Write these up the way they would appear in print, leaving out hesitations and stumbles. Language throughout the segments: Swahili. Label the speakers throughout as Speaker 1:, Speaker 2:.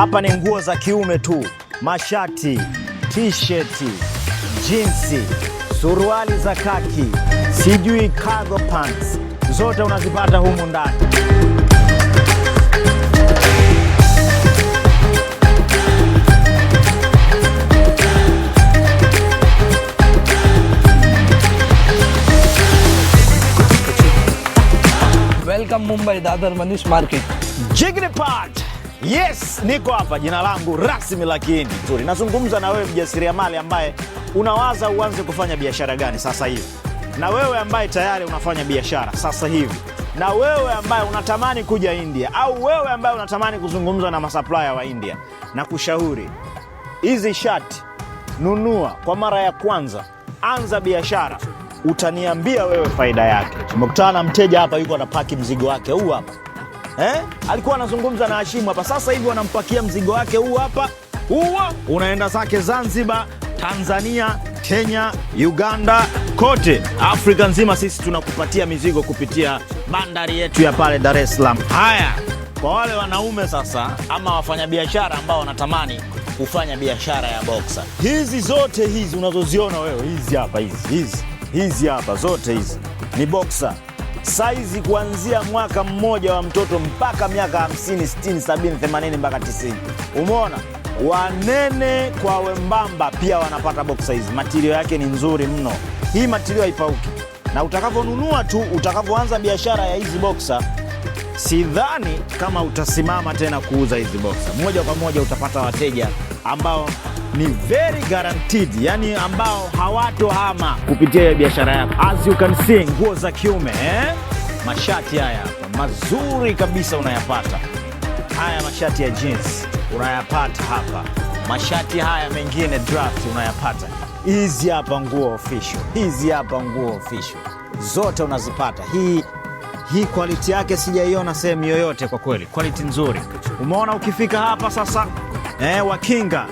Speaker 1: Hapa ni nguo za kiume tu, mashati, t-shirt, jinsi, suruali za kaki, sijui cargo pants, zote unazipata humu ndani.
Speaker 2: Welcome Mumbai, Dadar Manish Market.
Speaker 1: Jigni part. Yes, niko hapa, jina langu rasmi la Kihindi. Nzuri. Nazungumza na wewe mjasiriamali ambaye unawaza uanze kufanya biashara gani sasa hivi. Na wewe ambaye tayari unafanya biashara sasa hivi. Na wewe ambaye unatamani kuja India au wewe ambaye unatamani kuzungumza na masupplier wa India, na kushauri hizi shati nunua kwa mara ya kwanza, anza biashara, utaniambia wewe faida yake. Tumekutana na mteja hapa, yuko anapaki mzigo wake huu hapa. Alikuwa anazungumza na Hashimu hapa, sasa hivi wanampakia mzigo wake huu hapa. Huo unaenda zake Zanzibar, Tanzania, Kenya, Uganda, kote Afrika nzima. Sisi tunakupatia mizigo kupitia bandari yetu ya pale Dar es Salaam. Haya, kwa wale wanaume sasa ama wafanyabiashara ambao wanatamani kufanya biashara ya boxer, hizi zote hizi unazoziona wewe, hizi hapa, hizi hapa zote hizi ni boxer. Saizi kuanzia mwaka mmoja wa mtoto mpaka miaka 50, 60, 70, 80 mpaka 90. Umeona? Wanene kwa wembamba pia wanapata boxer hizi. Material yake ni nzuri mno. Hii material haipauki. Na utakavonunua tu, utakavoanza biashara ya hizi boxer, sidhani kama utasimama tena kuuza hizi boxer. Moja kwa moja utapata wateja ambao ni very guaranteed, yani ambao hawatohama kupitia ya biashara yako. As you can see, nguo za kiume, mashati haya hapa mazuri kabisa unayapata. Haya mashati ya jeans unayapata hapa. Mashati haya mengine draft unayapata. Hizi hapa nguo official. Hizi hapa nguo official. Zote unazipata. Hii quality yake sijaiona sehemu yoyote kwa kweli. Quality nzuri. Umeona ukifika hapa sasa, Wakinga.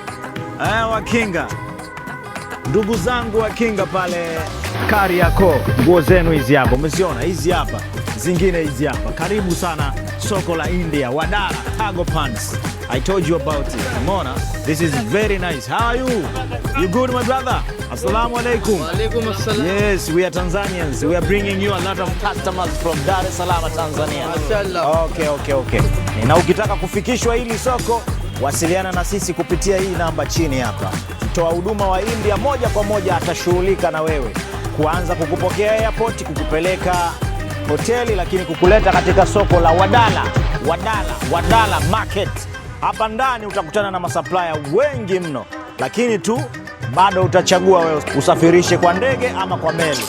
Speaker 1: Wakinga, ndugu zangu Wakinga pale Kariakoo, nguo zenu hizi hapa, umeziona hizi hapa, zingine hizi hapa. Karibu sana soko la India, Wadala, cargo pants. I told you about it. Umeona? This is very nice. How are you? You good, my brother? Assalamu alaikum.
Speaker 2: Wa alaikum assalam.
Speaker 1: Yes, we are Tanzanians. We are bringing you a lot of customers from Dar es Salaam, Tanzania.
Speaker 2: Mashallah.
Speaker 1: Okay. Na ukitaka kufikishwa hili soko, wasiliana na sisi kupitia hii namba chini hapa. Mtoa huduma wa India moja kwa moja atashughulika na wewe, kuanza kukupokea airport, kukupeleka hoteli, lakini kukuleta katika soko la Wadala Market. Hapa ndani utakutana na masupplier wengi mno, lakini tu bado utachagua wewe usafirishe kwa ndege ama kwa meli.